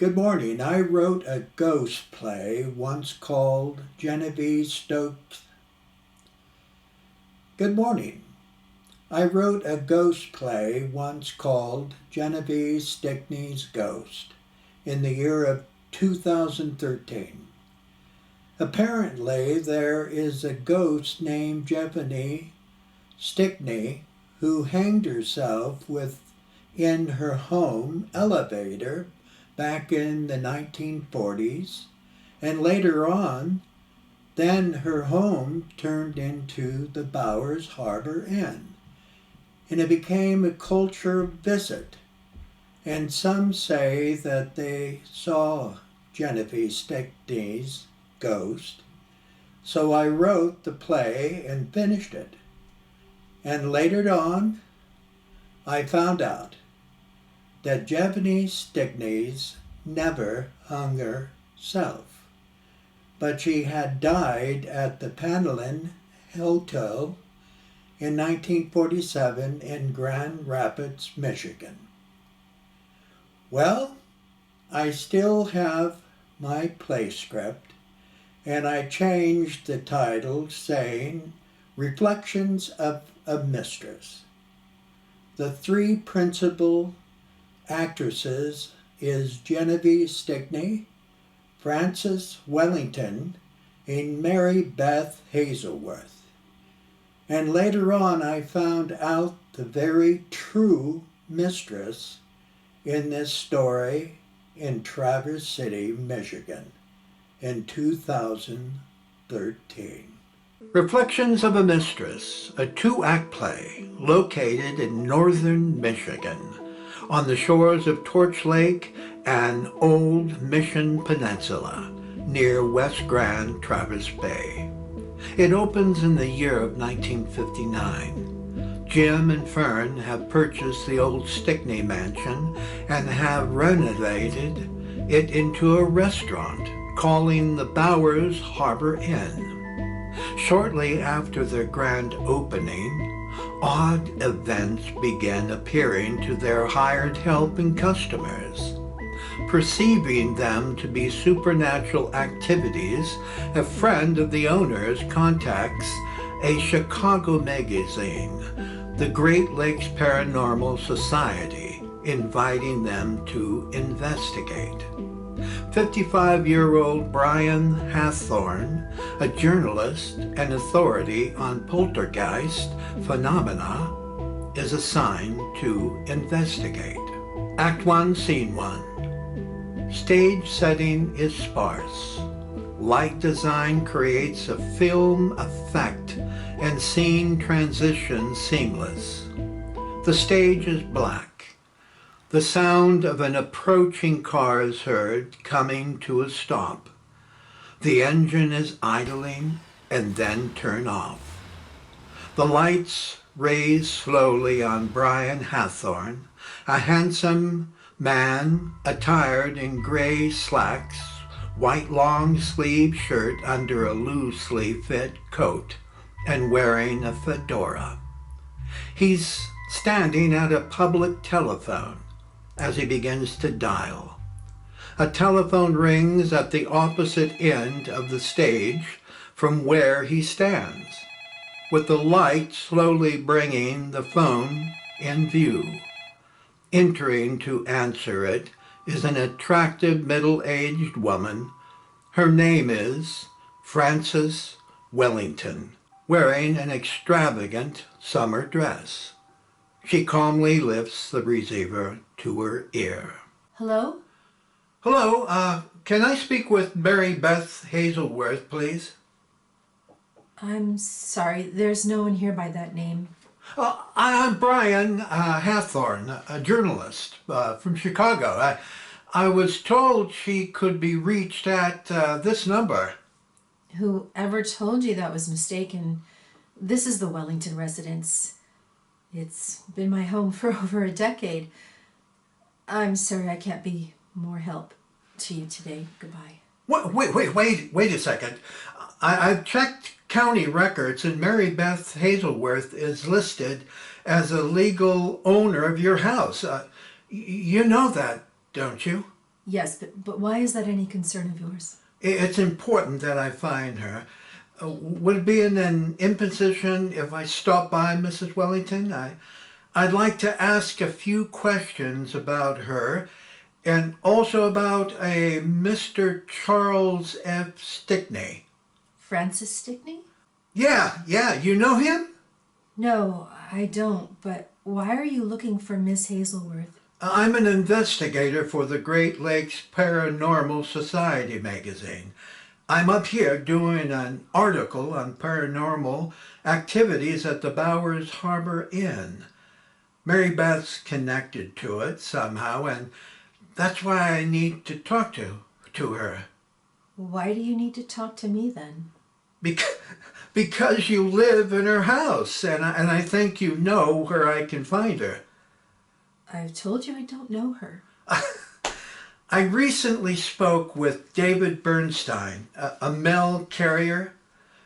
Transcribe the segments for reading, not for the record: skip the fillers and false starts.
Good morning. I wrote a ghost play once called Genevieve Stokes. Good morning. I wrote a ghost play once called Genevive Stickney's Ghost in the year of 2013. Apparently, there is a ghost named Genevive Stickney who hanged herself within her home elevator back in the 1940s, and later on, then her home turned into the Bowers Harbor Inn, and it became a culture visit. And some say that they saw Genevieve Stickney's ghost, so I wrote the play and finished it. And later on, I found out that Genevieve Stickney's never hung herself, but she had died at the Pantlind Hotel in 1947 in Grand Rapids, Michigan. Well, I still have my play script, and I changed the title saying Reflections of a Mistress. The three principal actresses is Genevive Stickney, Frances Wellington, and Marybeth Hazelworth. And later on I found out the very true mistress in this story in Traverse City, Michigan in 2013. Reflections of a Mistress, a two-act play located in northern Michigan on the shores of Torch Lake and Old Mission Peninsula near West Grand Traverse Bay. It opens in the year of 1959. Jim and Fern have purchased the old Stickney mansion and have renovated it into a restaurant calling the Bowers Harbor Inn. Shortly after their grand opening, odd events began appearing to their hired help and customers. Perceiving them to be supernatural activities, a friend of the owners contacts a Chicago magazine, the Great Lakes Paranormal Society, inviting them to investigate. 55-year-old Brian Hathorne, a journalist and authority on poltergeist phenomena, is assigned to investigate. Act 1, Scene 1. Stage setting is sparse. Light design creates a film effect and scene transition seamless. The stage is black. The sound of an approaching car is heard coming to a stop. The engine is idling and then turn off. The lights raise slowly on Brian Hathorne, a handsome man attired in gray slacks, white long-sleeve shirt under a loosely fit coat, and wearing a fedora. He's standing at a public telephone as he begins to dial. A telephone rings at the opposite end of the stage from where he stands, with the light slowly bringing the phone in view. Entering to answer it is an attractive middle-aged woman. Her name is Frances Wellington, wearing an extravagant summer dress. She calmly lifts the receiver to her ear. Hello? Hello, can I speak with Marybeth Hazelworth, please? I'm sorry, there's no one here by that name. I'm Brian Hathorne, a journalist from Chicago. I was told she could be reached at this number. Whoever told you that was mistaken. This is the Wellington residence. It's been my home for over a decade. I'm sorry I can't be more help to you today. Goodbye. Wait a second. I've checked county records and Marybeth Hazelworth is listed as a legal owner of your house. You know that, don't you? Yes, but why is that any concern of yours? It's important that I find her. Would it be an imposition if I stop by, Mrs. Wellington? I'd like to ask a few questions about her and also about a Mr. Charles F. Stickney. Francis Stickney? Yeah, you know him? No, I don't, but why are you looking for Miss Hazelworth? I'm an investigator for the Great Lakes Paranormal Society magazine. I'm up here doing an article on paranormal activities at the Bowers Harbor Inn. Mary Beth's connected to it somehow, and that's why I need to talk to her. Why do you need to talk to me then? Because you live in her house, and I think you know where I can find her. I've told you I don't know her. I recently spoke with David Bernstein, a mail carrier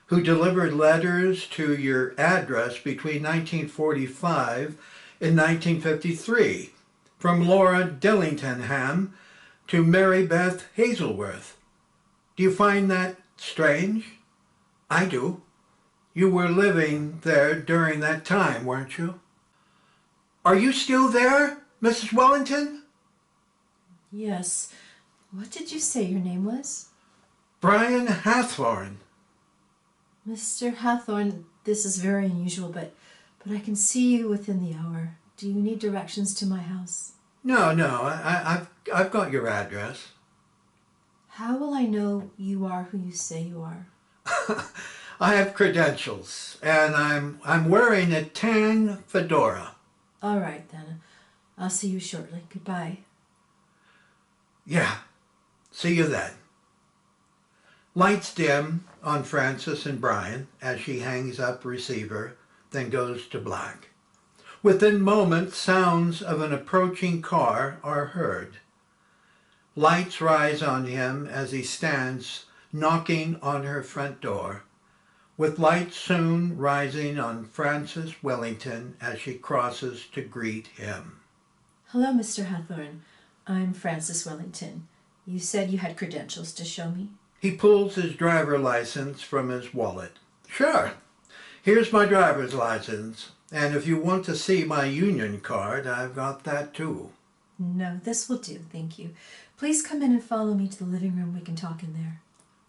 who delivered letters to your address between 1945 and 1953 from Laura Dillingham to Marybeth Hazelworth. Do you find that strange? I do. You were living there during that time, weren't you? Are you still there, Mrs. Wellington? Yes. What did you say your name was? Brian Hathorn. Mr. Hathorn, this is very unusual, but I can see you within the hour. Do you need directions to my house? No, I've got your address. How will I know you are who you say you are? I have credentials, and I'm wearing a tan fedora. All right, then. I'll see you shortly. Goodbye. Yeah, see you then. Lights dim on Frances and Brian as she hangs up receiver, then goes to black. Within moments, sounds of an approaching car are heard. Lights rise on him as he stands knocking on her front door, with lights soon rising on Frances Wellington as she crosses to greet him. Hello, Mr. Hathorn. I'm Frances Wellington. You said you had credentials to show me? He pulls his driver license from his wallet. Sure. Here's my driver's license. And if you want to see my union card, I've got that too. No, this will do, thank you. Please come in and follow me to the living room. We can talk in there.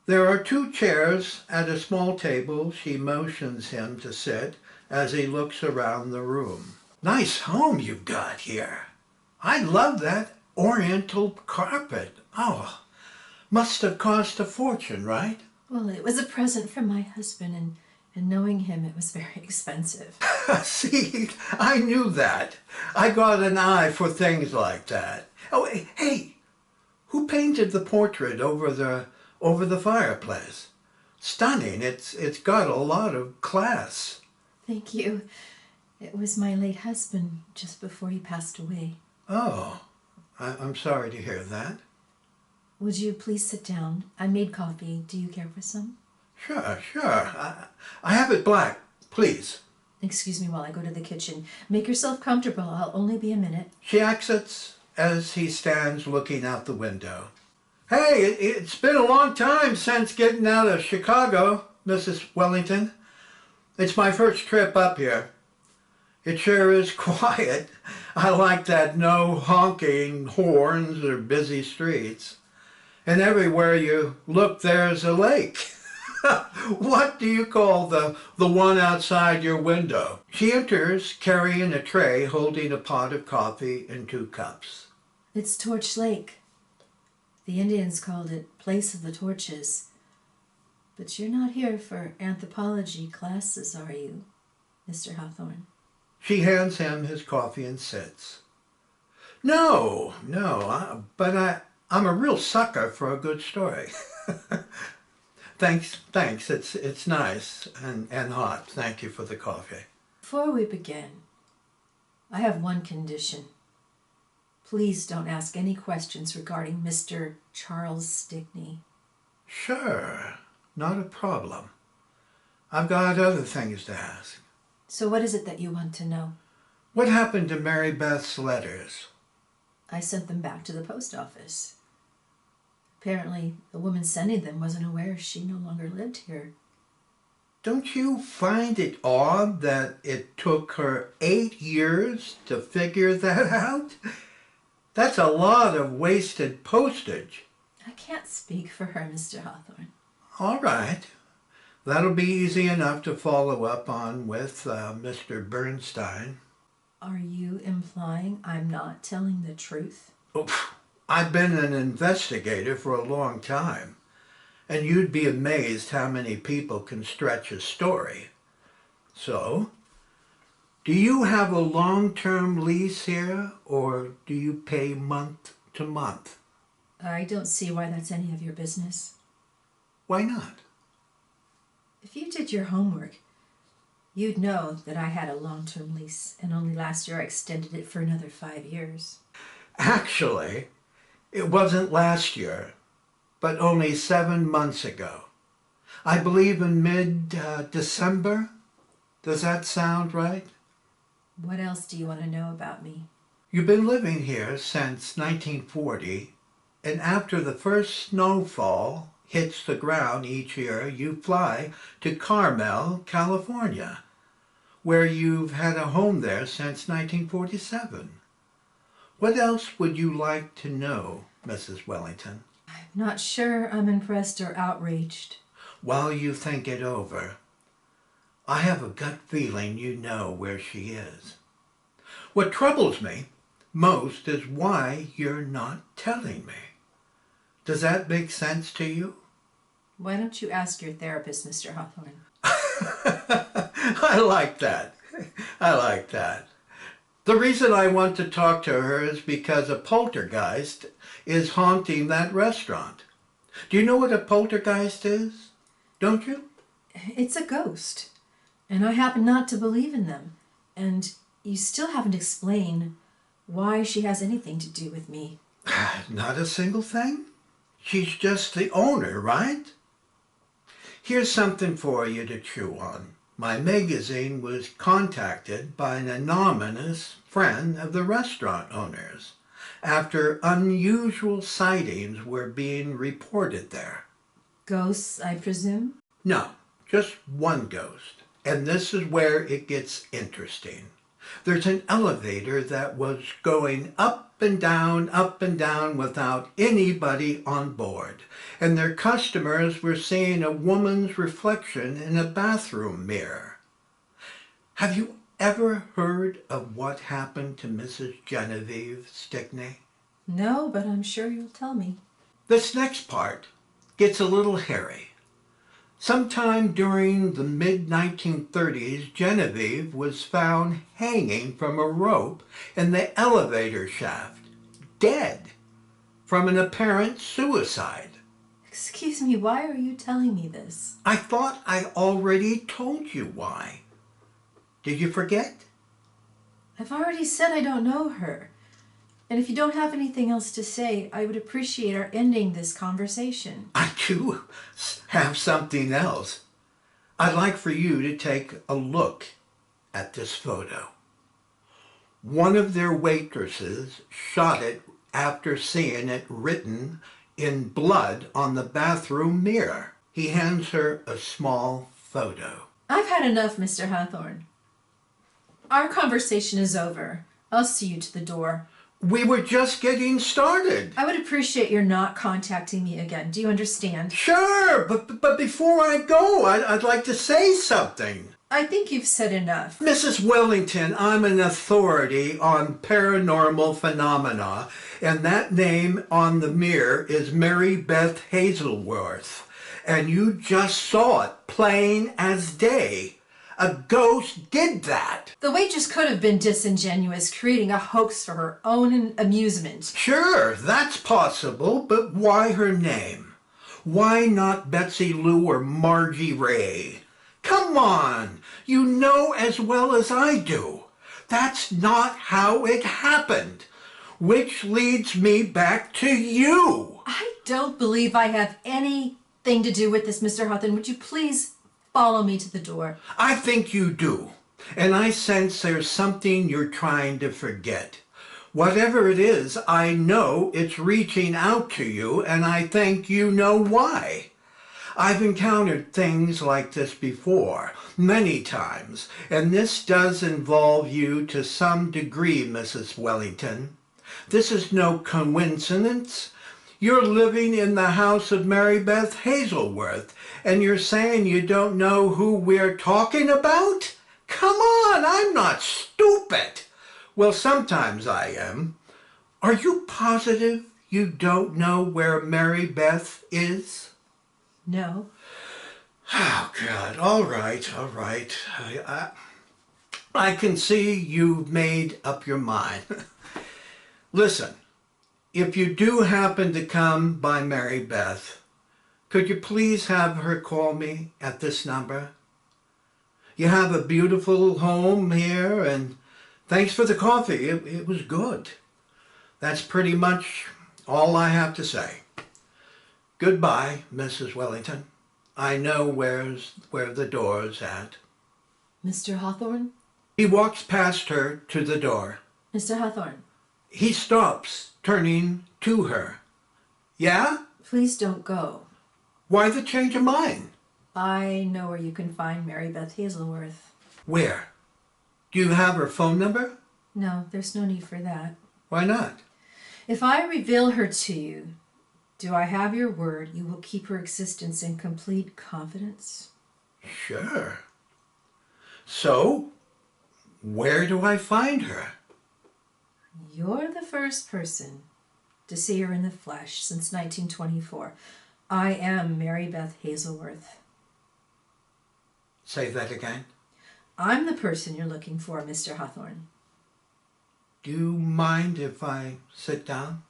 There are 2 chairs at a small table she motions him to sit as he looks around the room. Nice home you've got here. I love that oriental carpet. Oh, must have cost a fortune, right? Well, it was a present from my husband, and knowing him, it was very expensive. See, I knew that. I got an eye for things like that. Oh, hey, who painted the portrait over the fireplace? Stunning. It's got a lot of class. Thank you. It was my late husband just before he passed away. Oh, I'm sorry to hear that. Would you please sit down? I made coffee. Do you care for some? Sure. I have it black, please. Excuse me while I go to the kitchen. Make yourself comfortable. I'll only be a minute. She exits as he stands looking out the window. Hey, it's been a long time since getting out of Chicago, Mrs. Wellington. It's my first trip up here. It sure is quiet. I like that no honking horns or busy streets. And everywhere you look, there's a lake. What do you call the one outside your window? She enters carrying a tray holding a pot of coffee and 2 cups. It's Torch Lake. The Indians called it Place of the Torches. But you're not here for anthropology classes, are you, Mr. Hawthorne? She hands him his coffee and sits. No, but I'm a real sucker for a good story. Thanks. It's nice and hot. Thank you for the coffee. Before we begin, I have one condition. Please don't ask any questions regarding Mr. Charles Stickney. Sure, not a problem. I've got other things to ask. So what is it that you want to know? What happened to Mary Beth's letters? I sent them back to the post office. Apparently, the woman sending them wasn't aware she no longer lived here. Don't you find it odd that it took her 8 years to figure that out? That's a lot of wasted postage. I can't speak for her, Mr. Hawthorne. All right. That'll be easy enough to follow up on with Mr. Bernstein. Are you implying I'm not telling the truth? Oh, I've been an investigator for a long time, and you'd be amazed how many people can stretch a story. So, do you have a long-term lease here, or do you pay month to month? I don't see why that's any of your business. Why not? If you did your homework, you'd know that I had a long-term lease, and only last year I extended it for another 5 years. Actually, it wasn't last year, but only 7 months ago. I believe in mid-December. Does that sound right? What else do you want to know about me? You've been living here since 1940, and after the first snowfall hits the ground each year, you fly to Carmel, California, where you've had a home there since 1947. What else would you like to know, Mrs. Wellington? I'm not sure I'm impressed or outraged. While you think it over, I have a gut feeling you know where she is. What troubles me most is why you're not telling me. Does that make sense to you? Why don't you ask your therapist, Mr. Hawthorne? I like that. I like that. The reason I want to talk to her is because a poltergeist is haunting that restaurant. Do you know what a poltergeist is? Don't you? It's a ghost, and I happen not to believe in them. And you still haven't explained why she has anything to do with me. Not a single thing? She's just the owner, right? Here's something for you to chew on. My magazine was contacted by an anonymous friend of the restaurant owners after unusual sightings were being reported there. Ghosts, I presume? No, just one ghost. And this is where it gets interesting. There's an elevator that was going up and down without anybody on board. And their customers were seeing a woman's reflection in a bathroom mirror. Have you ever heard of what happened to Mrs. Genevive Stickney? No, but I'm sure you'll tell me. This next part gets a little hairy. Sometime during the mid-1930s, Genevieve was found hanging from a rope in the elevator shaft, dead from an apparent suicide. Excuse me, why are you telling me this? I thought I already told you why. Did you forget? I've already said I don't know her. And if you don't have anything else to say, I would appreciate our ending this conversation. I do have something else. I'd like for you to take a look at this photo. One of their waitresses shot it after seeing it written in blood on the bathroom mirror. He hands her a small photo. I've had enough, Mr. Hawthorne. Our conversation is over. I'll see you to the door. We were just getting started. I would appreciate your not contacting me again. Do you understand? Sure, but before I go, I'd like to say something. I think you've said enough. Mrs. Wellington, I'm an authority on paranormal phenomena, and that name on the mirror is Marybeth Hazelworth. And you just saw it plain as day. A ghost did that. The waitress could have been disingenuous, creating a hoax for her own amusement. Sure, that's possible, but why her name? Why not Betsy Lou or Margie Ray? Come on, you know as well as I do. That's not how it happened. Which leads me back to you. I don't believe I have anything to do with this, Mr. Hawthorne. Would you please follow me to the door? I think you do. And I sense there's something you're trying to forget. Whatever it is, I know it's reaching out to you, and I think you know why. I've encountered things like this before, many times, and this does involve you to some degree, Mrs. Wellington. This is no coincidence. You're living in the house of Marybeth Hazelworth, and you're saying you don't know who we're talking about? Come on, I'm not stupid. Well, sometimes I am. Are you positive you don't know where Marybeth is? No. Oh, God. All right. I can see you've made up your mind. Listen, if you do happen to come by Marybeth, could you please have her call me at this number? You have a beautiful home here, and thanks for the coffee. It was good. That's pretty much all I have to say. Goodbye, Mrs. Wellington. I know where the door's at. Mr. Hawthorne? He walks past her to the door. Mr. Hawthorne? He stops, turning to her. Yeah? Please don't go. Why the change of mind? I know where you can find Marybeth Hazelworth. Where? Do you have her phone number? No, there's no need for that. Why not? If I reveal her to you, do I have your word you will keep her existence in complete confidence? Sure. So, where do I find her? You're the first person to see her in the flesh since 1924. I am Marybeth Hazelworth. Say that again. I'm the person you're looking for, Mr. Hawthorne. Do you mind if I sit down?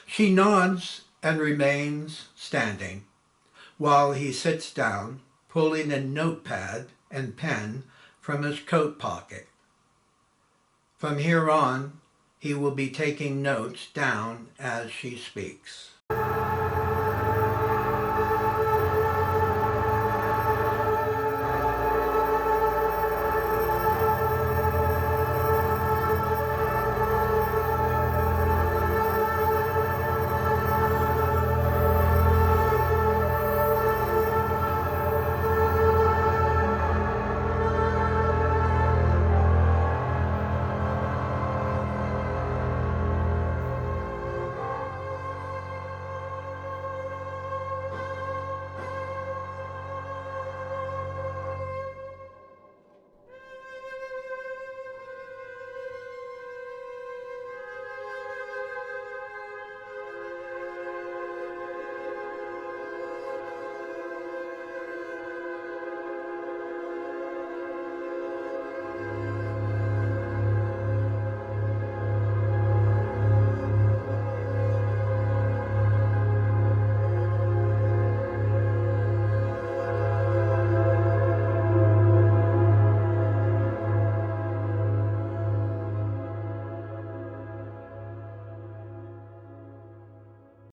She nods and remains standing while he sits down, pulling a notepad and pen from his coat pocket. From here on, he will be taking notes down as she speaks.